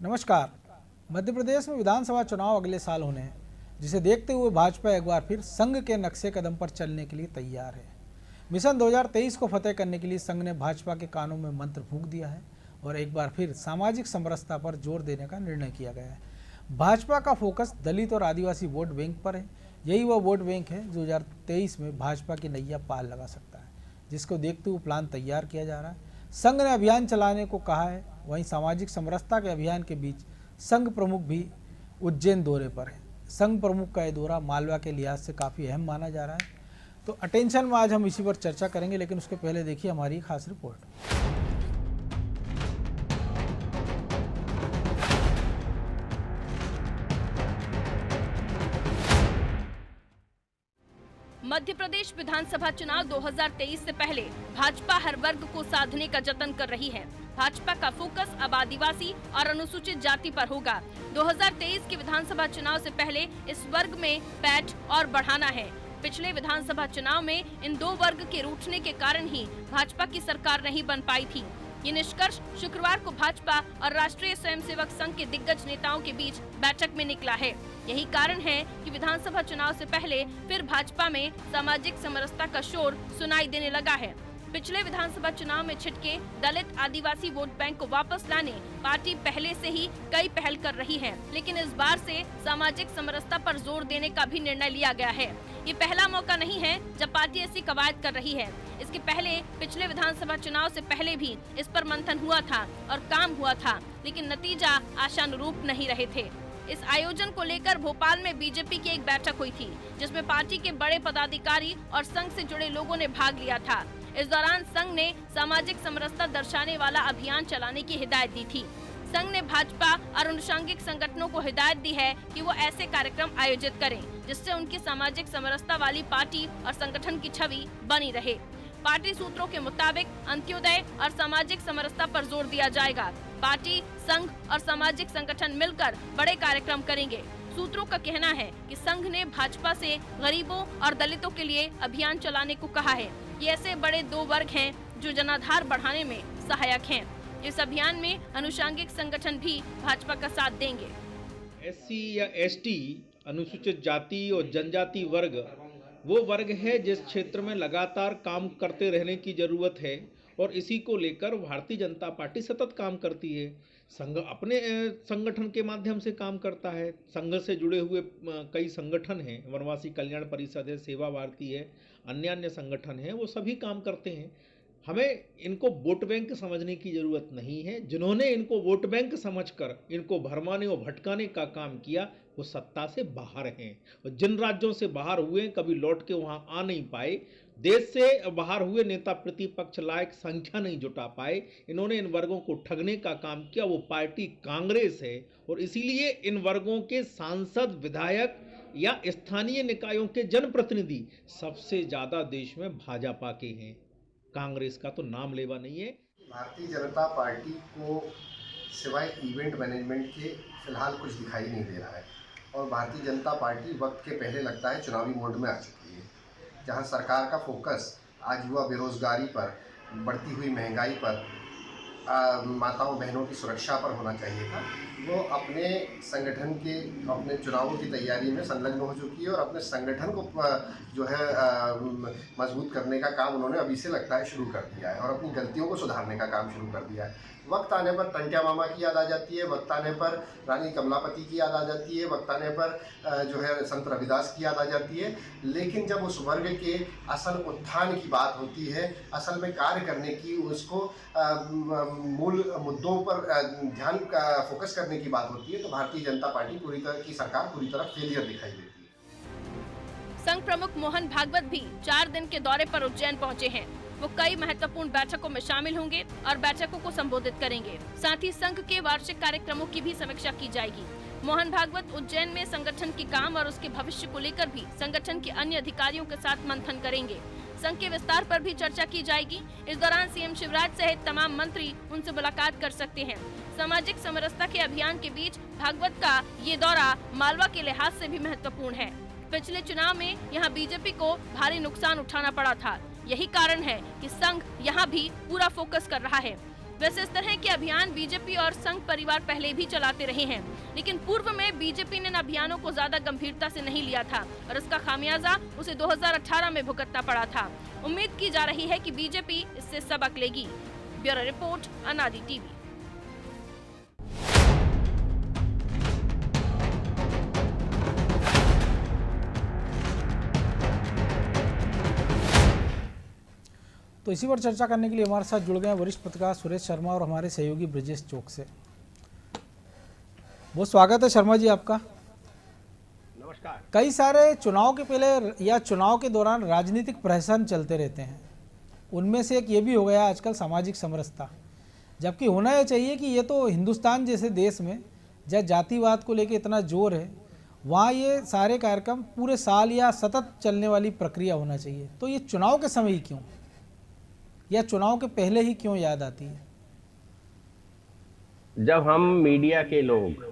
नमस्कार। मध्य प्रदेश में विधानसभा चुनाव अगले साल होने हैं, जिसे देखते हुए भाजपा एक बार फिर संघ के नक्शे कदम पर चलने के लिए तैयार है। मिशन 2023 को फतेह करने के लिए संघ ने भाजपा के कानों में मंत्र फूंक दिया है और एक बार फिर सामाजिक समरसता पर जोर देने का निर्णय किया गया है। भाजपा का फोकस दलित और आदिवासी वोट बैंक पर है। यही वह वोट बैंक है जो 2023 में भाजपा की नैया पार लगा सकता है, जिसको देखते हुए प्लान तैयार किया जा रहा है। संघ ने अभियान चलाने को कहा है। वहीं सामाजिक समरसता के अभियान के बीच संघ प्रमुख भी उज्जैन दौरे पर है। संघ प्रमुख का यह दौरा मालवा के लिहाज से काफ़ी अहम माना जा रहा है। तो अटेंशन में आज हम इसी पर चर्चा करेंगे, लेकिन उसके पहले देखिए हमारी खास रिपोर्ट। मध्य प्रदेश विधानसभा चुनाव 2023 से पहले भाजपा हर वर्ग को साधने का जतन कर रही है। भाजपा का फोकस अब आदिवासी और अनुसूचित जाति पर होगा। 2023 के विधानसभा चुनाव से पहले इस वर्ग में पैठ और बढ़ाना है। पिछले विधानसभा चुनाव में इन दो वर्ग के रूठने के कारण ही भाजपा की सरकार नहीं बन पाई थी। ये निष्कर्ष शुक्रवार को भाजपा और राष्ट्रीय स्वयंसेवक संघ के दिग्गज नेताओं के बीच बैठक में निकला है। यही कारण है कि विधानसभा चुनाव से पहले फिर भाजपा में सामाजिक समरसता का शोर सुनाई देने लगा है। पिछले विधानसभा चुनाव में छिटके दलित आदिवासी वोट बैंक को वापस लाने पार्टी पहले से ही कई पहल कर रही है, लेकिन इस बार से सामाजिक समरसता पर जोर देने का भी निर्णय लिया गया है। ये पहला मौका नहीं है जब पार्टी ऐसी कवायद कर रही है। इसके पहले पिछले विधानसभा चुनाव से पहले भी इस पर मंथन हुआ था और काम हुआ था, लेकिन नतीजा आशानुरूप नहीं रहे थे। इस आयोजन को लेकर भोपाल में बीजेपी की एक बैठक हुई थी, जिसमें पार्टी के बड़े पदाधिकारी और संघ से जुड़े लोगों ने भाग लिया था। इस दौरान संघ ने सामाजिक समरसता दर्शाने वाला अभियान चलाने की हिदायत दी थी। संघ ने भाजपा और अनुषंगिक संगठनों को हिदायत दी है कि वो ऐसे कार्यक्रम आयोजित करें जिससे उनकी सामाजिक समरसता वाली पार्टी और संगठन की छवि बनी रहे। पार्टी सूत्रों के मुताबिक अंत्योदय और सामाजिक समरसता पर जोर दिया जाएगा। पार्टी, संघ और सामाजिक संगठन मिलकर बड़े कार्यक्रम करेंगे। सूत्रों का कहना है कि संघ ने भाजपा से गरीबों और दलितों के लिए अभियान चलाने को कहा है। ये ऐसे बड़े दो वर्ग हैं जो जनाधार बढ़ाने में सहायक हैं। इस अभियान में अनुषंगिक संगठन भी भाजपा का साथ देंगे। एससी या एसटी, अनुसूचित जाति और जनजाति वर्ग वो वर्ग है जिस क्षेत्र में लगातार काम करते रहने की जरूरत है और इसी को लेकर भारतीय जनता पार्टी सतत काम करती है। संघ अपने संगठन के माध्यम से काम करता है। संघ से जुड़े हुए कई संगठन हैं, वनवासी कल्याण परिषद है, सेवा भारती है, अन्य संगठन हैं, वो सभी काम करते हैं। हमें इनको वोट बैंक समझने की ज़रूरत नहीं है। जिन्होंने इनको वोट बैंक समझकर इनको भरमाने और भटकाने का काम किया वो सत्ता से बाहर हैं और जिन राज्यों से बाहर हुए कभी लौट के वहाँ आ नहीं पाए। देश से बाहर हुए नेता प्रतिपक्ष लायक संख्या नहीं जुटा पाए। इन्होंने इन वर्गों को ठगने का काम किया। वो पार्टी कांग्रेस है और इसीलिए इन वर्गों के सांसद, विधायक या स्थानीय निकायों के जनप्रतिनिधि सबसे ज़्यादा देश में भाजपा के हैं। कांग्रेस का तो नाम लेवा नहीं है। भारतीय जनता पार्टी को सिवाय इवेंट मैनेजमेंट के फिलहाल कुछ दिखाई नहीं दे रहा है और भारतीय जनता पार्टी वक्त के पहले लगता है चुनावी मोड में आ चुकी है, जहां सरकार का फोकस आज युवा बेरोजगारी पर, बढ़ती हुई महंगाई पर, माताओं बहनों की सुरक्षा पर होना चाहिए था। वो अपने संगठन के, अपने चुनावों की तैयारी में संलग्न हो चुकी है और अपने संगठन को जो है मजबूत करने का काम उन्होंने अभी से लगता है शुरू कर दिया है और अपनी गलतियों को सुधारने का काम शुरू कर दिया है। वक्त आने पर टंट्या मामा की याद आ जाती है, वक्त आने पर रानी कमलापति की याद आ जाती है, वक्त आने पर जो है संत रविदास की याद आ जाती है। लेकिन जब उस वर्ग के असल उत्थान की बात होती है, असल में कार्य करने की, उसको मूल मुद्दों पर ध्यान फोकस करने की बात होती है, तो भारतीय जनता पार्टी की सरकार पूरी तरह फेलियर दिखाई देती है। संघ प्रमुख मोहन भागवत भी 4 दिन के दौरे पर उज्जैन पहुंचे हैं। वो कई महत्वपूर्ण बैठकों में शामिल होंगे और बैठकों को संबोधित करेंगे। साथ ही संघ के वार्षिक कार्यक्रमों की भी समीक्षा की जाएगी। मोहन भागवत उज्जैन में संगठन के काम और उसके भविष्य को लेकर भी संगठन के अन्य अधिकारियों के साथ मंथन करेंगे। संघ के विस्तार पर भी चर्चा की जाएगी। इस दौरान सीएम शिवराज सहित तमाम मंत्री उनसे मुलाकात कर सकते हैं। सामाजिक समरसता के अभियान के बीच भागवत का ये दौरा मालवा के लिहाज से भी महत्वपूर्ण है। पिछले चुनाव में यहाँ बीजेपी को भारी नुकसान उठाना पड़ा था। यही कारण है कि संघ यहाँ भी पूरा फोकस कर रहा है। वैसे इस तरह के अभियान बीजेपी और संघ परिवार पहले भी चलाते रहे हैं, लेकिन पूर्व में बीजेपी ने इन अभियानों को ज्यादा गंभीरता से नहीं लिया था और इसका खामियाजा उसे 2018 में भुगतना पड़ा था। उम्मीद की जा रही है कि बीजेपी इससे सबक लेगी। ब्यूरो रिपोर्ट, अनादि टीवी। तो इसी पर चर्चा करने के लिए हमारे साथ जुड़ गए हैं वरिष्ठ पत्रकार सुरेश शर्मा और हमारे सहयोगी ब्रजेश चौक से। बहुत स्वागत है शर्मा जी आपका। नमस्कार। कई सारे चुनाव के पहले या चुनाव के दौरान राजनीतिक प्रहसन चलते रहते हैं, उनमें से एक ये भी हो गया आजकल सामाजिक समरसता, जबकि होना यह चाहिए कि ये तो हिंदुस्तान जैसे देश में जहाँ जातिवाद को लेकर इतना जोर है, वहाँ ये सारे कार्यक्रम पूरे साल या सतत चलने वाली प्रक्रिया होना चाहिए। तो ये चुनाव के समय ही क्यों, या चुनाव के पहले ही क्यों याद आती है? जब हम मीडिया के लोग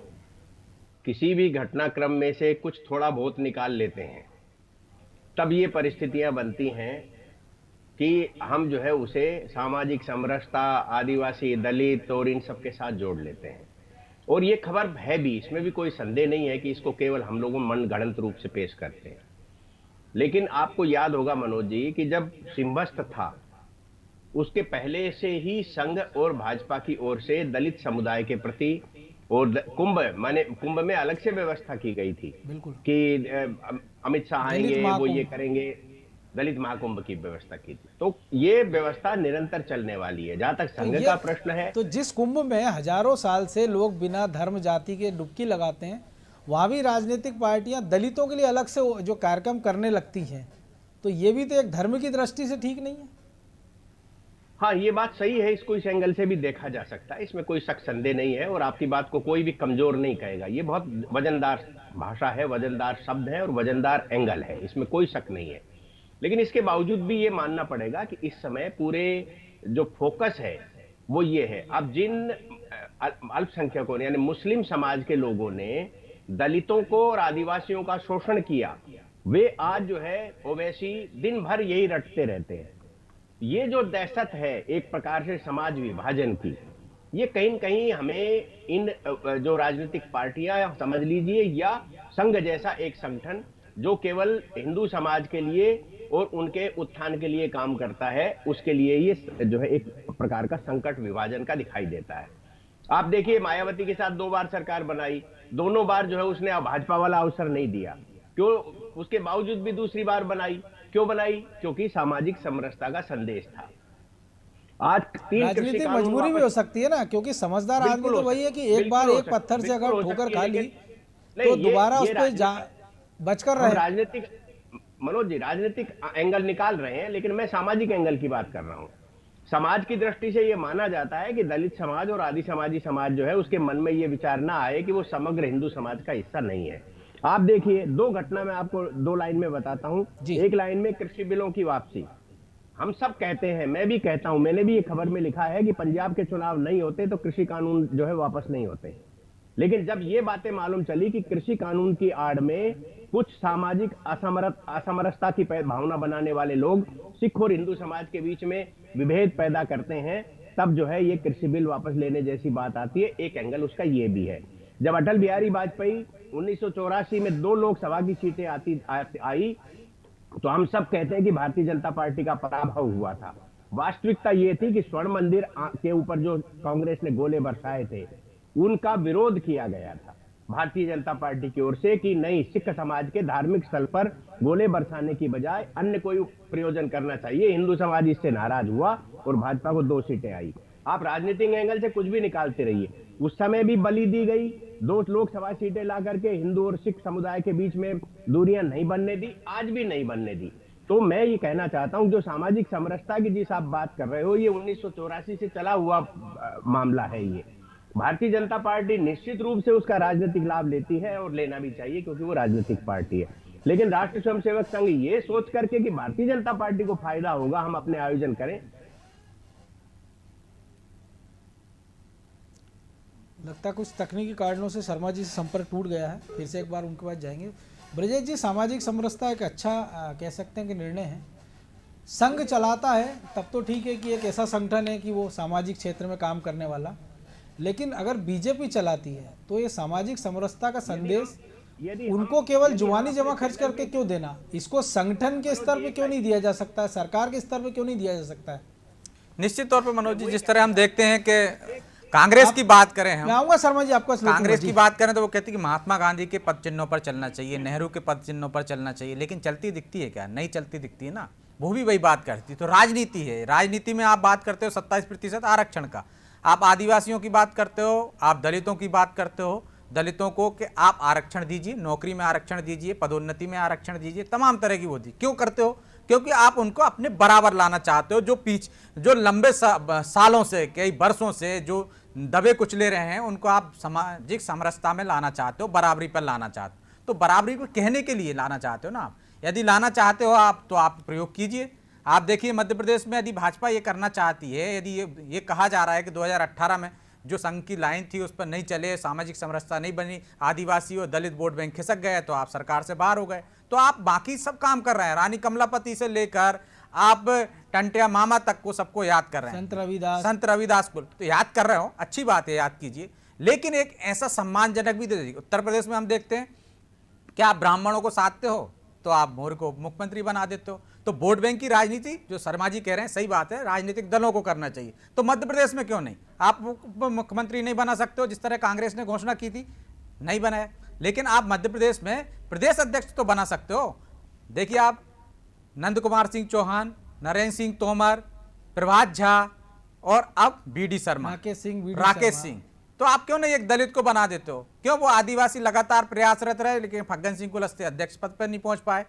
किसी भी घटनाक्रम में से कुछ थोड़ा बहुत निकाल लेते हैं, तब ये परिस्थितियां बनती हैं कि हम जो है उसे सामाजिक समरसता, आदिवासी, दलित और इन सब के साथ जोड़ लेते हैं। और ये खबर है भी, इसमें भी कोई संदेह नहीं है कि इसको केवल हम लोग मनगढ़ंत रूप से पेश करते हैं। लेकिन आपको याद होगा मनोज जी कि जब सिंहस्थ था उसके पहले से ही संघ और भाजपा की ओर से दलित समुदाय के प्रति और कुंभ में अलग से व्यवस्था की गई थी। बिल्कुल। कि अमित शाह आएंगे, वो ये करेंगे, दलित महाकुंभ की व्यवस्था की थी। तो ये व्यवस्था निरंतर चलने वाली है। जहां तक संघ का प्रश्न है, तो जिस कुंभ में हजारों साल से लोग बिना धर्म जाति के डुबकी लगाते हैं, वहां भी राजनीतिक पार्टियां दलितों के लिए अलग से जो कार्यक्रम करने लगती हैं, तो ये भी तो एक धर्म की दृष्टि से ठीक नहीं है। हाँ, ये बात सही है, इसको इस एंगल से भी देखा जा सकता है, इसमें कोई शक संदेह नहीं है और आपकी बात को कोई भी कमजोर नहीं कहेगा। ये बहुत वजनदार भाषा है, वजनदार शब्द है और वजनदार एंगल है, इसमें कोई शक नहीं है। लेकिन इसके बावजूद भी ये मानना पड़ेगा कि इस समय पूरे जो फोकस है वो ये है, अब जिन अल्पसंख्यकों ने यानी मुस्लिम समाज के लोगों ने दलितों को और आदिवासियों का शोषण किया, वे आज जो है ओवैसी दिन भर यही रटते रहते हैं। ये जो दहशत है एक प्रकार से समाज विभाजन की, ये कहीं न कहीं हमें इन जो राजनीतिक पार्टियां समझ लीजिए या संघ जैसा एक संगठन जो केवल हिंदू समाज के लिए और उनके उत्थान के लिए काम करता है, उसके लिए ये जो है एक प्रकार का संकट विभाजन का दिखाई देता है। आप देखिए, मायावती के साथ 2 बार सरकार बनाई, दोनों बार जो है उसने भाजपा वाला अवसर नहीं दिया। क्यों? उसके बावजूद भी दूसरी बार बनाई। क्यों बनाई? क्योंकि सामाजिक समरसता का संदेश था। आज 3 राजनीतिक मजबूरी भी हो सकती है ना, क्योंकि समझदार आदमी तो वही है कि एक बार एक पत्थर से अगर ठोकर खा ली तो दोबारा उस पर बचकर रहे। राजनीतिक मनोज जी राजनीतिक एंगल निकाल रहे हैं, लेकिन मैं सामाजिक एंगल की बात कर रहा हूं। समाज की दृष्टि से यह माना जाता है कि दलित समाज और आदि समाजी समाज जो है उसके मन में यह विचार ना आए कि वो समग्र हिंदू समाज का हिस्सा नहीं है। आप देखिए, 2 घटना मैं आपको 2 लाइन में बताता हूं। एक लाइन में कृषि बिलों की वापसी। हम सब कहते हैं, मैं भी कहता हूं, मैंने भी ये खबर में लिखा है कि पंजाब के चुनाव नहीं होते तो कृषि कानून जो है वापस नहीं होते। लेकिन जब ये बातें मालूम चली कि कृषि कानून की आड़ में कुछ सामाजिक असमरसता की भावना बनाने वाले लोग सिख और हिंदू समाज के बीच में विभेद पैदा करते हैं, तब जो है ये कृषि बिल वापस लेने जैसी बात आती है। एक एंगल उसका ये भी है। जब अटल बिहारी वाजपेयी 1984 में 2 लोकसभा की सीटें आई तो हम सब कहते हैं कि भारतीय जनता पार्टी का पराभव हुआ था। वास्तविकता यह थी कि स्वर्ण मंदिर के ऊपर जो कांग्रेस ने गोले बरसाए थे, उनका विरोध किया गया था भारतीय जनता पार्टी की ओर से कि नहीं, सिख समाज के धार्मिक स्थल पर गोले बरसाने की बजाय अन्य कोई प्रयोजन करना चाहिए। हिंदू समाज इससे नाराज हुआ और भाजपा को 2 सीटें आई। आप राजनीतिक एंगल से कुछ भी निकालते रहिए, उस समय भी बलि दी गई। 2 लोकसभा सीटें ला करके हिंदू और सिख समुदाय के बीच में दूरियां नहीं बनने दी, आज भी नहीं बनने दी। तो मैं ये कहना चाहता हूं, जो सामाजिक समरसता की जिस आप बात कर रहे हो, ये 1984 से चला हुआ मामला है। ये भारतीय जनता पार्टी निश्चित रूप से उसका राजनीतिक लाभ लेती है और लेना भी चाहिए, क्योंकि वो राजनीतिक पार्टी है। लेकिन राष्ट्रीय स्वयंसेवक संघ ये सोच करके कि भारतीय जनता पार्टी को फायदा होगा, हम अपने आयोजन करें। लगता है कुछ तकनीकी कारणों से शर्मा जी से संपर्क टूट गया है, फिर से एक बार उनके पास जाएंगे। ब्रजेश जी, सामाजिक समरसता एक अच्छा कह सकते हैं कि निर्णय है। संघ चलाता है तब तो ठीक है कि एक ऐसा संगठन है कि वो सामाजिक क्षेत्र में काम करने वाला, लेकिन अगर बीजेपी चलाती है तो ये सामाजिक समरसता का संदेश उनको केवल जुबानी जमा खर्च करके क्यों देना, इसको संगठन के स्तर पे क्यों नहीं दिया जा सकता है, सरकार के स्तर पे क्यों नहीं दिया जा सकता है? निश्चित तौर पर मनोज जी, जिस तरह हम देखते हैं कि कांग्रेस की बात करें, मैं हम आऊंगा शर्मा जी आपको कांग्रेस की बात करें तो वो कहती है कि महात्मा गांधी के पद चिन्हों पर चलना चाहिए, नेहरू के पद चिन्हों पर चलना चाहिए, लेकिन चलती दिखती है क्या? नहीं चलती दिखती है ना। वो भी वही बात करती। तो राजनीति है, राजनीति में आप बात करते हो 27% आरक्षण का, आप आदिवासियों की बात करते हो, आप दलितों की बात करते हो, दलितों को कि आप आरक्षण दीजिए, नौकरी में आरक्षण दीजिए, पदोन्नति में आरक्षण दीजिए, तमाम तरह की वो दी। क्यों करते हो? क्योंकि आप उनको अपने बराबर लाना चाहते हो। जो लंबे सालों से, कई वर्षों से जो दबे कुचले रहे हैं, उनको आप सामाजिक समरसता में लाना चाहते हो, बराबरी पर लाना चाहते हो। तो बराबरी को कहने के लिए लाना चाहते हो ना आप। यदि लाना चाहते हो आप, तो आप प्रयोग कीजिए। आप देखिए मध्य प्रदेश में यदि भाजपा ये करना चाहती है, यदि ये कहा जा रहा है कि 2018 में जो संघ की लाइन थी उस पर नहीं चले, सामाजिक समरसता नहीं बनी, आदिवासी और दलित वोट बैंक खिसक गए, तो आप सरकार से बाहर हो गए। तो आप बाकी सब काम कर रहे हैं, रानी कमलापति से लेकर आप टंटिया मामा तक को सबको याद कर रहे हैं, संत रविदास को तो याद कर रहे हो, अच्छी बात है, याद कीजिए। लेकिन एक ऐसा सम्मानजनक भी दे दीजिए। उत्तर प्रदेश में हम देखते हैं कि आप ब्राह्मणों को साधते हो तो आप मौर्य को मुख्यमंत्री बना देते हो। तो वोट बैंक की राजनीति, जो शर्मा जी कह रहे हैं सही बात है, राजनीतिक दलों को करना चाहिए। तो मध्य प्रदेश में क्यों नहीं? आप मुख्यमंत्री नहीं बना सकते हो, जिस तरह कांग्रेस ने घोषणा की थी, नहीं बनाया। लेकिन आप मध्य प्रदेश में प्रदेश अध्यक्ष तो बना सकते हो। देखिए आप नंद कुमार सिंह चौहान, नरेंद्र सिंह तोमर, प्रभात झा और अब बीडी शर्मा, राकेश सिंह, तो आप क्यों नहीं एक दलित को बना देते हो? क्यों? वो आदिवासी लगातार प्रयासरत रहे, लेकिन फग्गन सिंह कुलस्ते अध्यक्ष पद पर नहीं पहुंच पाए,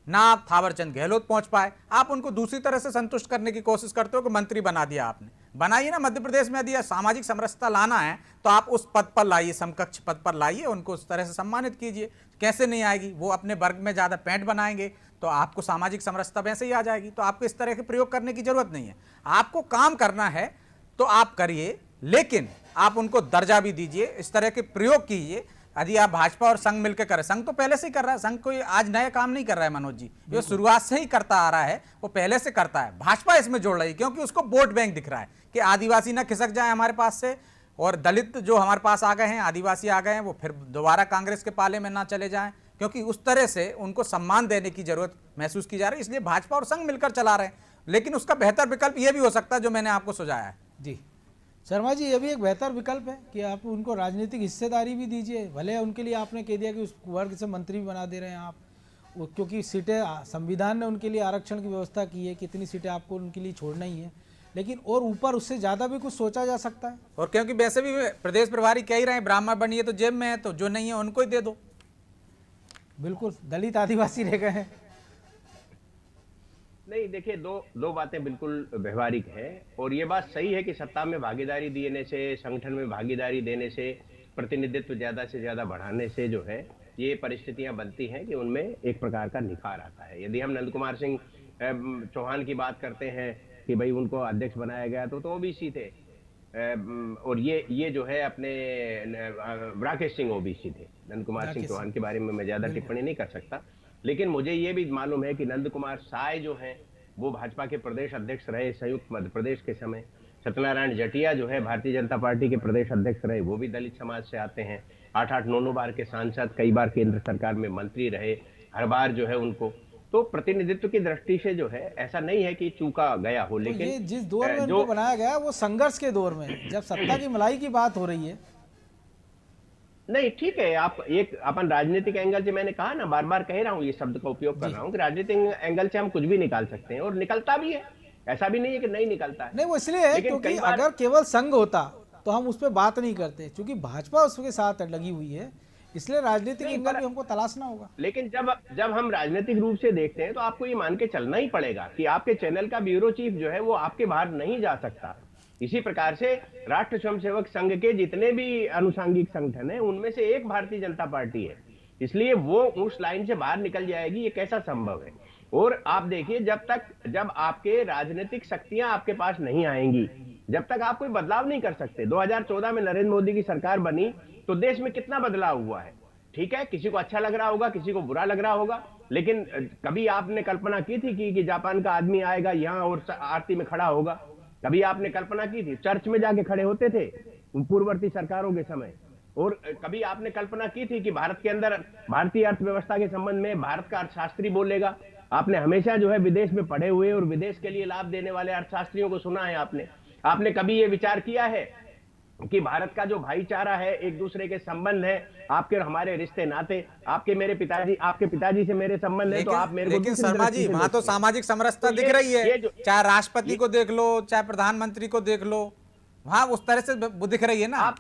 ना आप थावरचंद गहलोत पहुंच पाए। आप उनको दूसरी तरह से संतुष्ट करने की कोशिश करते हो कि मंत्री बना दिया आपने। बनाइए ना मध्य प्रदेश में। यदि सामाजिक समरसता लाना है तो आप उस पद पर लाइए, समकक्ष पद पर लाइए, उनको उस तरह से सम्मानित कीजिए। कैसे नहीं आएगी? वो अपने वर्ग में ज़्यादा पैंट बनाएंगे तो आपको सामाजिक समरसता वैसे ही आ जाएगी। तो आपको इस तरह के प्रयोग करने की जरूरत नहीं है। आपको काम करना है तो आप करिए, लेकिन आप उनको दर्जा भी दीजिए, इस तरह के प्रयोग कीजिए। यदि आप भाजपा और संघ मिलकर करें, संघ तो पहले से ही कर रहा है, संघ कोई आज नया काम नहीं कर रहा है मनोज जी, ये शुरुआत से ही करता आ रहा है, वो पहले से करता है। भाजपा इसमें जोड़ रही है क्योंकि उसको वोट बैंक दिख रहा है कि आदिवासी ना खिसक जाए हमारे पास से, और दलित जो हमारे पास आ गए हैं, आदिवासी आ गए हैं, वो फिर दोबारा कांग्रेस के पाले में ना चले जाएं, क्योंकि उस तरह से उनको सम्मान देने की जरूरत महसूस की जा रही है। इसलिए भाजपा और संघ मिलकर चला रहे हैं। लेकिन उसका बेहतर विकल्प ये भी हो सकता है जो मैंने आपको सुझाया है। जी शर्मा जी, ये भी एक बेहतर विकल्प है कि आप उनको राजनीतिक हिस्सेदारी भी दीजिए। भले उनके लिए आपने कह दिया कि उस वर्ग से मंत्री भी बना दे रहे हैं आप, क्योंकि सीटें संविधान ने उनके लिए आरक्षण की व्यवस्था की है, कितनी सीटें आपको उनके लिए छोड़ना ही है, लेकिन और ऊपर उससे ज़्यादा भी कुछ सोचा जा सकता है। और क्योंकि वैसे भी प्रदेश प्रभारी कह ही रहे हैं, ब्राह्मण बनिए तो जेब में है, तो जो नहीं है उनको ही दे दो। बिल्कुल, दलित आदिवासी रह गए हैं। नहीं, देखिए दो बातें बिल्कुल व्यवहारिक हैं, और ये बात सही है कि सत्ता में भागीदारी देने से, संगठन में भागीदारी देने से, प्रतिनिधित्व ज्यादा से ज्यादा बढ़ाने से जो है ये परिस्थितियां बनती हैं कि उनमें एक प्रकार का निखार आता है। यदि हम नंद कुमार सिंह चौहान की बात करते हैं कि भाई उनको अध्यक्ष बनाया गया तो ओबीसी थे, और ये जो है अपने राकेश सिंह ओबीसी थे। नंद कुमार सिंह चौहान के बारे में मैं ज्यादा टिप्पणी नहीं कर सकता, लेकिन मुझे ये भी मालूम है कि नंद कुमार साय जो हैं वो भाजपा के प्रदेश अध्यक्ष रहे संयुक्त मध्य प्रदेश के समय। सत्यनारायण जटिया जो है भारतीय जनता पार्टी के प्रदेश अध्यक्ष रहे, वो भी दलित समाज से आते हैं। 8-8, 9-9 बार के सांसद, कई बार केंद्र सरकार में मंत्री रहे, हर बार जो है उनको तो प्रतिनिधित्व की दृष्टि से जो है ऐसा नहीं है कि चूका गया हो। लेकिन ये जिस दौर में उनको बनाया गया वो संघर्ष के दौर में, जब सत्ता की मलाई की बात हो रही है। नहीं, ठीक है, आप एक अपन राजनीतिक एंगल से, मैंने कहा ना, बार बार कह रहा हूं, ये शब्द का उपयोग कर रहा हूं कि राजनीतिक एंगल से हम कुछ भी निकाल सकते हैं, और निकलता भी है, ऐसा भी नहीं है कि नहीं निकलता है। नहीं, वो इसलिए है क्योंकि अगर केवल संघ होता तो हम उस पर बात नहीं करते, क्योंकि भाजपा उसके साथ लगी हुई है, इसलिए राजनीतिक एंगल भी हमको तलाशना होगा। लेकिन जब हम राजनीतिक रूप से देखते हैं तो आपको ये मान के चलना ही पड़ेगा कि आपके चैनल का ब्यूरो चीफ जो है वो आपके बाहर नहीं जा सकता। इसी प्रकार से राष्ट्र स्वयंसेवक संघ के जितने भी आनुषंगिक संगठन हैं उनमें से एक भारतीय जनता पार्टी है, इसलिए वो उस लाइन से बाहर निकल जाएगी, ये कैसा संभव है। और आप देखिए, जब आपके राजनीतिक शक्तियां आपके पास नहीं आएंगी, जब तक आप कोई बदलाव नहीं कर सकते। 2014 में नरेंद्र मोदी की सरकार बनी तो देश में कितना बदलाव हुआ है, ठीक है, किसी को अच्छा लग रहा होगा, किसी को बुरा लग रहा होगा, लेकिन कभी आपने कल्पना की थी कि जापान का आदमी आएगा यहाँ और आरती में खड़ा होगा? कभी आपने कल्पना की थी? चर्च में जाके खड़े होते थे पूर्ववर्ती सरकारों के समय। और कभी आपने कल्पना की थी कि भारत के अंदर भारतीय अर्थव्यवस्था के संबंध में भारत का अर्थशास्त्री बोलेगा? आपने हमेशा जो है विदेश में पढ़े हुए और विदेश के लिए लाभ देने वाले अर्थशास्त्रियों को सुना है। आपने कभी ये विचार किया है कि भारत का जो भाईचारा है, एक दूसरे के संबंध है, आपके और हमारे रिश्ते नाते, आपके पिताजी से मेरे संबंध है, तो आप मेरे को लेकिन शर्मा जी वहां तो सामाजिक समरसता तो दिख रही है, चाहे राष्ट्रपति को देख लो, चाहे प्रधानमंत्री को देख लो, वहां उस तरह से वो दिख रही है ना।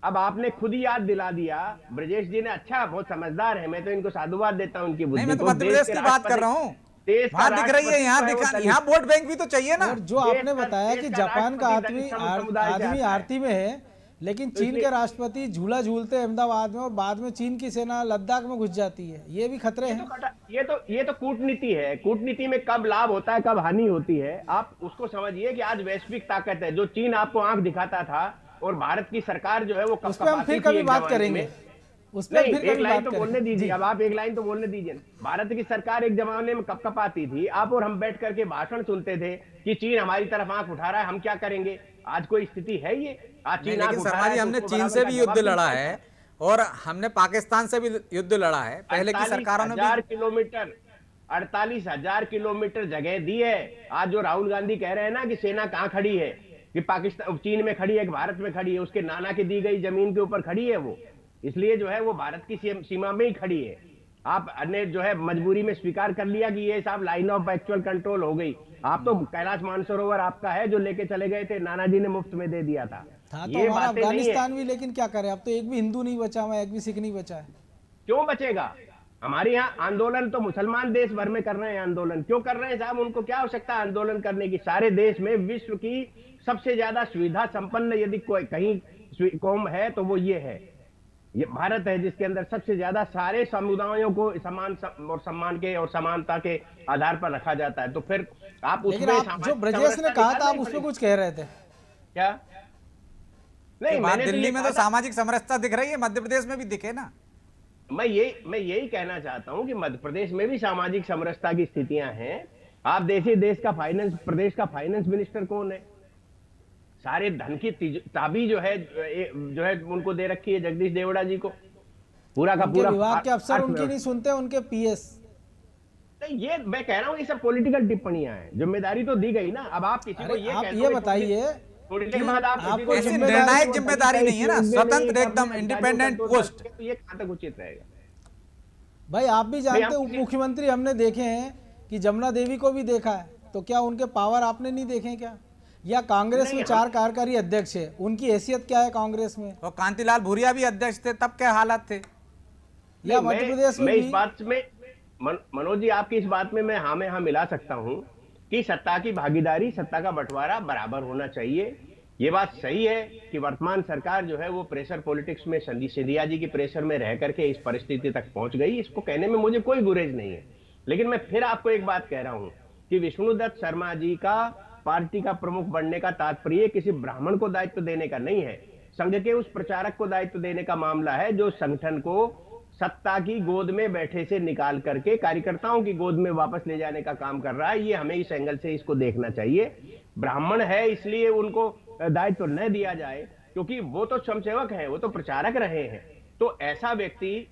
अब आपने खुद ही याद दिला दिया। ब्रजेश जी ने, अच्छा, बहुत समझदार है, मैं तो इनको साधुवाद देता हूँ उनकी बुद्धि को। मैं तो मध्य प्रदेश की बात कर रहा हूँ, वहां दिख रही है, यहाँ वोट बैंक भी तो चाहिए ना। और जो आपने बताया कि जापान का आदमी आरती में है, लेकिन चीन के राष्ट्रपति झूला झूलते अहमदाबाद में और बाद में चीन की सेना लद्दाख में घुस जाती है, ये भी खतरे हैं। ये तो कूटनीति है। कूटनीति में कब लाभ होता है, कब हानि होती है, आप उसको समझिए कि आज वैश्विक ताकत है। जो चीन आपको आंख दिखाता था और भारत की सरकार जो है वो उस पर हम फिर कभी बात करेंगे, उस पर फिर एक लाइन तो बोलने दीजिए। अब आप एक लाइन तो बोलने दीजिए। भारत की सरकार एक जमाने में कपकपाती थी, आप और हम बैठ करके भाषण सुनते थे कि चीन हमारी तरफ आंख उठा रहा है, हम क्या करेंगे। आज कोई स्थिति है ये? आज चीन लेकिन शर्मा जी हमने चीन से भी युद्ध लड़ा है और हमने पाकिस्तान से भी युद्ध लड़ा है, पहले की सरकारों ने 48,000 किलोमीटर जगह दी है। आज जो राहुल गांधी कह रहे हैं ना कि सेना कहाँ खड़ी है, कि पाकिस्तान चीन में खड़ी है कि भारत में खड़ी है, उसके नाना की दी गई जमीन के ऊपर खड़ी है वो, इसलिए जो है वो भारत की सीमा में ही खड़ी है। आप ने जो है मजबूरी में स्वीकार कर लिया कि ये साहब लाइन ऑफ एक्चुअल कंट्रोल हो गई। आप तो कैलाश मानसरोवर आपका है जो लेके चले गए थे, नाना जी ने मुफ्त में दे दिया था। तो हमारा अफगानिस्तान भी, लेकिन क्या करें, अब तो एक भी हिंदू नहीं बचा हुआ, एक भी सिख नहीं बचा है। क्यों बचेगा? हमारे यहाँ आंदोलन तो मुसलमान देश भर में कर रहे हैं। आंदोलन क्यों कर रहे हैं साहब? उनको क्या आवश्यकता है आंदोलन करने की? सारे देश में विश्व की सबसे ज्यादा सुविधा संपन्न यदि कोई कहीं कौम है तो वो ये है, ये भारत है, जिसके अंदर सबसे ज्यादा सारे समुदायों को समान और सम्मान के और समानता के आधार पर रखा जाता है। तो फिर आप उसमें जो ब्रजेश ने कहा था, आप उसमें कुछ कह रहे थे क्या? नहीं, बात दिल्ली में तो सामाजिक समरसता दिख रही है, मध्य प्रदेश में भी दिखे ना। मैं यही कहना चाहता हूं कि मध्य प्रदेश में भी सामाजिक समरसता की स्थितियां हैं। आप देखिए, प्रदेश का फाइनेंस मिनिस्टर कौन है? सारे धन की चाबी जो है उनको दे रखी है जगदीश देवड़ा जी को। पूरा का पूरा विभाग के अफसर उनकी नहीं सुनते, उनके पीएस। नहीं, ये मैं कह रहा हूं, ये सब पॉलिटिकल टिप्पणियां हैं। जिम्मेदारी तो दी गई ना। अब आप किसी को ये बताइए, ऐसी निर्णायक जिम्मेदारी नहीं है ना, स्वतंत्र एकदम इंडिपेंडेंट पोस्ट, ये कहां तक उचित रहेगा? भाई आप भी जानते हैं, उप मुख्यमंत्री हमने देखे हैं कि जमुना देवी को भी देखा है, तो क्या उनके पावर आपने नहीं देखे क्या? या कांग्रेस में 4 कार्यकारी अध्यक्ष है, उनकी हैसियत क्या है कांग्रेस में? और कांतिलाल भूरिया भी अध्यक्ष थे, तब क्या हालात थे? या मध्य प्रदेश में इस बात में मनोज जी, आपकी इस बात में मैं हाँ मिला सकता हूं कि सत्ता की भागीदारी, सत्ता का बंटवारा बराबर होना चाहिए। ये बात सही है कि वर्तमान सरकार जो है वो प्रेशर पॉलिटिक्स में, सिंधिया जी की प्रेशर में रह करके इस परिस्थिति तक पहुंच गई। इसको कहने में मुझे कोई गुरेज नहीं है। लेकिन मैं फिर आपको एक बात कह रहा हूं कि विष्णुदत्त शर्मा जी का पार्टी का प्रमुख बनने का तात्पर्य किसी ब्राह्मण को दायित्व देने का नहीं है, संघ के उस प्रचारक को दायित्व देने का मामला है जो संगठन को सत्ता की गोद में बैठे से निकाल करके कार्यकर्ताओं की गोद में वापस ले जाने का काम कर रहा है। ये हमें इस एंगल से इसको देखना चाहिए। ब्राह्मण है इसलिए उनको दायित्व न दिया जाए, क्योंकि वो तो स्वयंसेवक है, वो तो प्रचारक रहे हैं। तो ऐसा व्यक्ति,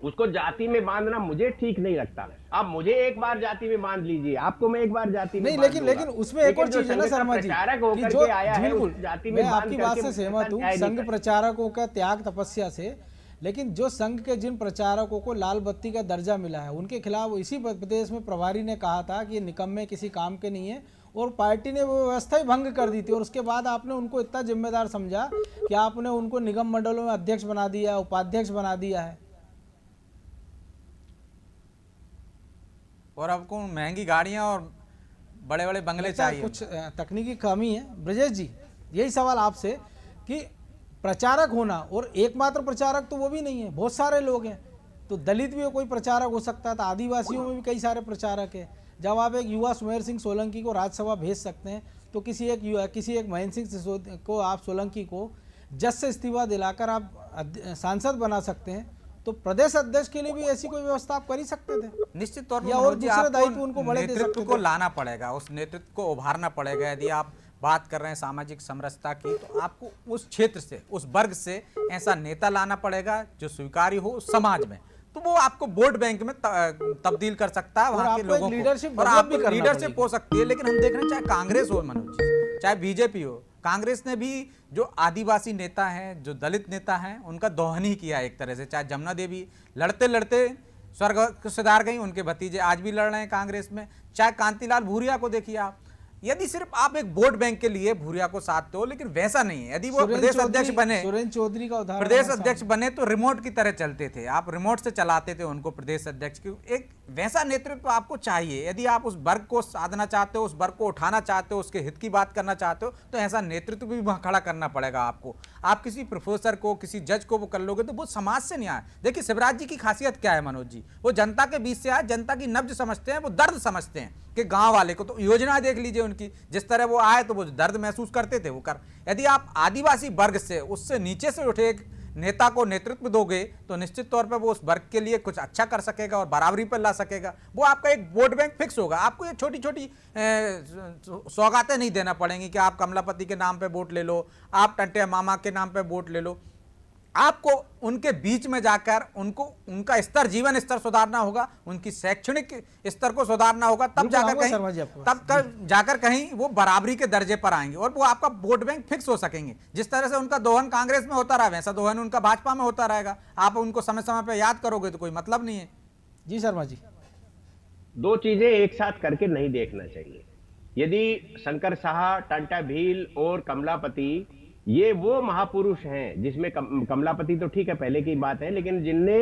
उसको जाति में बांधना मुझे ठीक नहीं लगता। आप मुझे एक बार जाति में बांध लीजिए, आपको मैं एक बार जाति में नहीं, लेकिन उसमें एक और चीज है ना शर्मा जी, कि जो बिल्कुल मैं आपकी बात से सहमत हूँ संघ प्रचारकों का त्याग तपस्या से, लेकिन जो संघ के जिन प्रचारकों को लाल बत्ती का दर्जा मिला है उनके खिलाफ इसी प्रदेश में प्रभारी ने कहा था कि ये निकम्मे किसी काम के नहीं है, और पार्टी ने वो व्यवस्था ही भंग कर दी थी। और उसके बाद आपने उनको इतना जिम्मेदार समझा कि आपने उनको निगम मंडलों में अध्यक्ष बना दिया, उपाध्यक्ष बना दिया है। और अब को महंगी गाड़ियां और बड़े बड़े बंगले चाहिए। कुछ तकनीकी कमी है। ब्रजेश जी, यही सवाल आपसे कि प्रचारक होना, और एकमात्र प्रचारक तो वो भी नहीं है, बहुत सारे लोग हैं। तो दलित भी कोई प्रचारक हो सकता था, आदिवासियों में भी कई सारे प्रचारक हैं। जब आप एक युवा सुमेर सिंह सोलंकी को राज्यसभा भेज सकते हैं, तो किसी एक महेंद्र सिंह को, आप सोलंकी को जज से इस्तीफा दिलाकर आप सांसद बना सकते हैं। तो प्रदेश अध्यक्ष के लिए भी ऐसी कोई व्यवस्था आप कर ही सकते थे, निश्चित तौर पर या और मनोज जी, दूसरे आपको दायित्व उनको बड़े दे नेतृत्व सकते को थे। लाना पड़ेगा, उस नेतृत्व को उभारना पड़ेगा। यदि आप बात कर रहे हैं सामाजिक समरसता की, तो आपको उस क्षेत्र से, उस वर्ग से ऐसा नेता लाना पड़ेगा जो स्वीकार्य हो उस समाज में, तो वो आपको वोट बैंक में तब्दील कर सकता है वहां के आपको एक लोगों लीडरशिप को, और डेवलप भी आपको करना लीडरशिप पड़ेगी। हो सकती है। लेकिन हम देख रहे हैं, चाहे कांग्रेस हो मनोज जी, चाहे बीजेपी हो, कांग्रेस ने भी जो आदिवासी नेता हैं, जो दलित नेता हैं, उनका दोहन ही किया एक तरह से। चाहे जमुना देवी लड़ते लड़ते स्वर्ग सिधार गई, उनके भतीजे आज भी लड़ रहे हैं कांग्रेस में। चाहे कांतिलाल भूरिया को देखिए आप, यदि सिर्फ आप एक वोट बैंक के लिए भूरिया को साधते हो, लेकिन वैसा नहीं है। यदि वो प्रदेश अध्यक्ष बने, सुरेंद्र चौधरी का उदाहरण प्रदेश है अध्यक्ष बने तो रिमोट की तरह चलते थे, आप रिमोट से चलाते थे उनको प्रदेश अध्यक्ष की। एक वैसा नेतृत्व आपको चाहिए। यदि आप उस वर्ग को साधना चाहते हो, उस वर्ग को उठाना चाहते हो, उसके हित की बात करना चाहते हो, तो ऐसा नेतृत्व भी वहां खड़ा करना पड़ेगा आपको। आप किसी प्रोफेसर को, किसी जज को वो कर लोगे तो वो समाज से नहीं आए। देखिए शिवराज जी की खासियत क्या है मनोज जी, वो जनता के बीच से आए, जनता की नब्ज समझते हैं, वो दर्द समझते हैं कि गांव वाले को। तो योजना देख लीजिए उनकी, जिस तरह वो आए तो वो दर्द महसूस करते थे वो कर। यदि आप आदिवासी वर्ग से, उससे नीचे से उठे एक नेता को नेतृत्व दोगे तो निश्चित तौर पर वो उस वर्ग के लिए कुछ अच्छा कर सकेगा और बराबरी पर ला सकेगा। वो आपका एक वोट बैंक फिक्स होगा। आपको ये छोटी छोटी सौगातें नहीं देना पड़ेंगी कि आप कमलापति के नाम पे वोट ले लो, आप टंटे मामा के नाम पे वोट ले लो। आपको उनके बीच में जाकर उनको, उनका स्तर, जीवन स्तर सुधारना होगा, उनकी शैक्षणिक स्तर को सुधारना होगा, तब जाकर कहीं जाकर कहीं वो बराबरी के दर्जे पर आएंगे और वो आपका वोट बैंक फिक्स हो सकेंगे। जिस तरह से उनका दोहन कांग्रेस में होता रहा, वैसा दोहन उनका भाजपा में होता रहेगा। आप उनको समय समय पर याद करोगे तो कोई मतलब नहीं है। जी शर्मा जी, दो चीजें एक साथ करके नहीं देखना चाहिए। यदि शंकर शाह, टांटा भील और कमलापति ये वो महापुरुष हैं, जिसमें कमलापति तो ठीक है पहले की बात है, लेकिन जिनने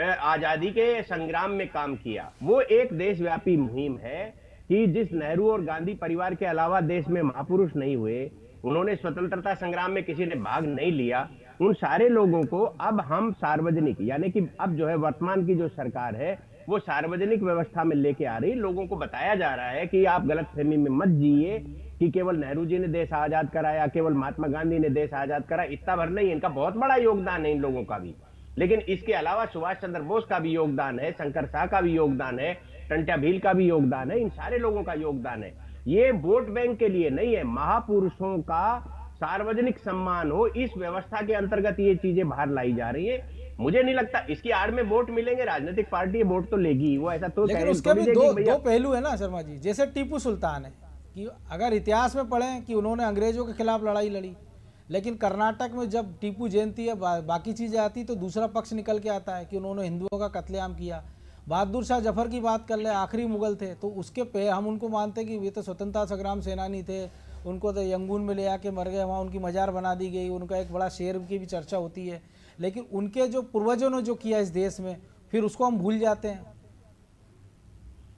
आजादी के संग्राम में काम किया, वो एक देशव्यापी मुहिम है कि जिस नेहरू और गांधी परिवार के अलावा देश में महापुरुष नहीं हुए, उन्होंने स्वतंत्रता संग्राम में किसी ने भाग नहीं लिया, उन सारे लोगों को अब हम सार्वजनिक, यानी कि अब जो है वर्तमान की जो सरकार है वो सार्वजनिक व्यवस्था में लेके आ रही। लोगों को बताया जा रहा है कि आप गलतफहमी में मत जिए कि केवल नेहरू जी ने देश आजाद कराया, केवल महात्मा गांधी ने देश आजाद कराया, इतना भर नहीं। इनका बहुत बड़ा योगदान है इन लोगों का भी, लेकिन इसके अलावा सुभाष चंद्र बोस का भी योगदान है, शंकर शाह का भी योगदान है, टंटा भील का भी योगदान है, इन सारे लोगों का योगदान है। ये वोट बैंक के लिए नहीं है, महापुरुषों का सार्वजनिक सम्मान हो, इस व्यवस्था के अंतर्गत ये चीजें बाहर लाई जा रही है। मुझे नहीं लगता इसकी आड़ में वोट मिलेंगे, राजनीतिक पार्टी वोट तो लेगी, वो ऐसा तो लेकिन उसके भी दो पहलू है ना शर्मा जी। जैसे टीपू सुल्तान है कि अगर इतिहास में पढ़ें कि उन्होंने अंग्रेजों के खिलाफ लड़ाई लड़ी, लेकिन कर्नाटक में जब टीपू जयंती या बाकी चीज़ें आती तो दूसरा पक्ष निकल के आता है कि उन्होंने हिंदुओं का कत्लेआम किया। बहादुर शाह जफर की बात कर ले, आखिरी मुगल थे, तो उसके पे हम उनको मानते हैं कि वे तो स्वतंत्रता संग्राम सेनानी थे, उनको तो यंगून में ले आके मर गए, वहाँ उनकी मजार बना दी गई, उनका एक बड़ा शेर की भी चर्चा होती है। लेकिन उनके जो पूर्वजों ने जो किया इस देश में, फिर उसको हम भूल जाते हैं।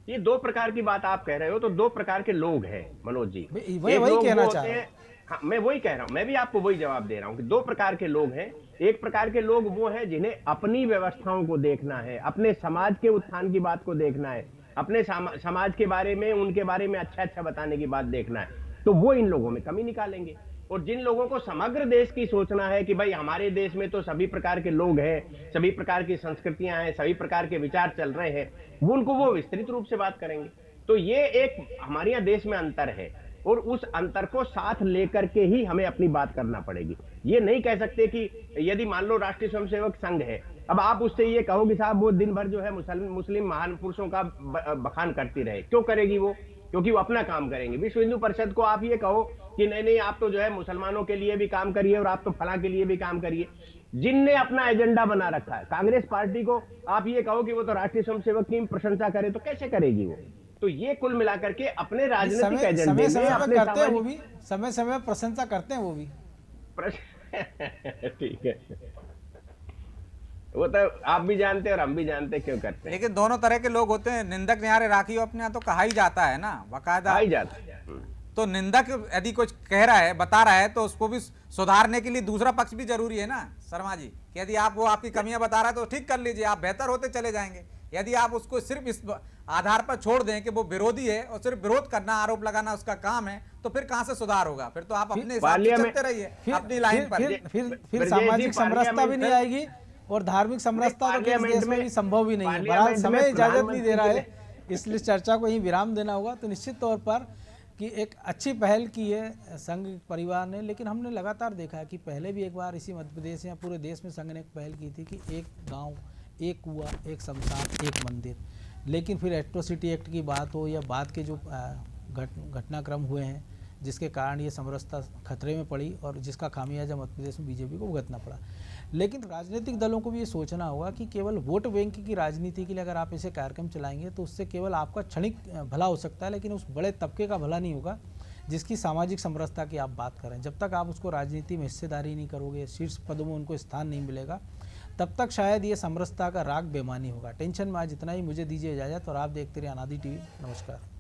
ये दो प्रकार की बात आप कह रहे हो, तो दो प्रकार के लोग हैं मनोज जी, वही कहना चाह रहा हूं। हाँ, मैं वही कह रहा हूं, मैं भी आपको वही जवाब दे रहा हूं कि दो प्रकार के लोग हैं। एक प्रकार के लोग वो हैं जिन्हें अपनी व्यवस्थाओं को देखना है, अपने समाज के उत्थान की बात को देखना है, अपने समाज के बारे में, उनके बारे में अच्छा अच्छा बताने की बात देखना है, तो वो इन लोगों में कमी निकालेंगे। और जिन लोगों को समग्र देश की सोचना है कि भाई हमारे देश में तो सभी प्रकार के लोग हैं, सभी प्रकार की संस्कृतियां हैं, सभी प्रकार के विचार चल रहे हैं, उनको वो विस्तृत रूप से बात करेंगे। तो ये एक हमारे यहाँ देश में अंतर है और उस अंतर को साथ लेकर के ही हमें अपनी बात करना पड़ेगी। ये नहीं कह सकते कि यदि मान लो राष्ट्रीय स्वयंसेवक संघ है, अब आप उससे ये कहो कि साहब वो दिन भर जो है मुस्लिम महान पुरुषों का बखान करती रहे, क्यों करेगी वो? क्योंकि वो अपना काम करेंगे। विश्व हिंदू परिषद को आप ये कहो कि नहीं नहीं आप तो जो है मुसलमानों के लिए भी काम करिए और आप तो फला के लिए भी काम करिए, जिनने अपना एजेंडा बना रखा है। कांग्रेस पार्टी को आप ये कहो कि वो तो राष्ट्रीय स्वयंसेवक की प्रशंसा करे, तो कैसे करेगी वो? तो ये कुल मिलाकर के अपने राजनीतिक एजेंडे में अपने करते हैं, वो भी समय समय प्रशंसा करते हैं, वो भी ठीक है, वो तो आप भी जानते हैं और हम भी जानते हैं क्यों करते हैं। लेकिन दोनों तरह के लोग होते हैं। निंदक न्यारे राखी अपने यहाँ तो कहा ही जाता है ना, बाकायदा ही जाता है। तो निंदक यदि कुछ कह रहा है, बता रहा है, तो उसको भी सुधारने के लिए दूसरा पक्ष भी जरूरी है ना शर्मा जी। कि यदि आप वो आपकी कमियां बता रहा है तो ठीक कर लीजिए, आप बेहतर होते चले जाएंगे। यदि आप उसको सिर्फ इस आधार पर छोड़ दें कि वो विरोधी है और सिर्फ विरोध करना, आरोप लगाना उसका काम है, तो फिर कहां से सुधार होगा? फिर तो आप अपने हिसाब से चलते रहिए अपनी लाइन पर। फिर सामाजिक समरसता भी नहीं आएगी और धार्मिक समरसता तो किसी पार्लियामेंट देश में में- भी संभव ही नहीं है। पार्लियामेंट बहरहाल समय में इजाजत नहीं दे रहा है, प्रधानमंत्री इसलिए चर्चा को यहीं विराम देना होगा। तो निश्चित तौर पर कि एक अच्छी पहल की है संघ परिवार ने, लेकिन हमने लगातार देखा है कि पहले भी एक बार इसी मध्य प्रदेश या पूरे देश में संघ ने एक पहल की थी कि एक गांव, एक कुआं, एक शमशान, एक मंदिर। लेकिन फिर एट्रोसिटी एक्ट की बात हो या बाद के जो घटनाक्रम हुए हैं जिसके कारण ये समरसता खतरे में पड़ी और जिसका खामियाजा मध्य प्रदेश में बीजेपी को भुगतना पड़ा। लेकिन राजनीतिक दलों को भी ये सोचना होगा कि केवल वोट बैंक की राजनीति के लिए अगर आप ऐसे कार्यक्रम चलाएंगे तो उससे केवल आपका क्षणिक भला हो सकता है, लेकिन उस बड़े तबके का भला नहीं होगा जिसकी सामाजिक समरसता की आप बात करें। जब तक आप उसको राजनीति में हिस्सेदारी नहीं करोगे, शीर्ष पदों में उनको स्थान नहीं मिलेगा, तब तक शायद ये समरसता का राग बेमानी होगा। टेंशन में आज इतना ही, मुझे दीजिए इजाज़त और आप देखते रहिए अनादि टीवी। नमस्कार।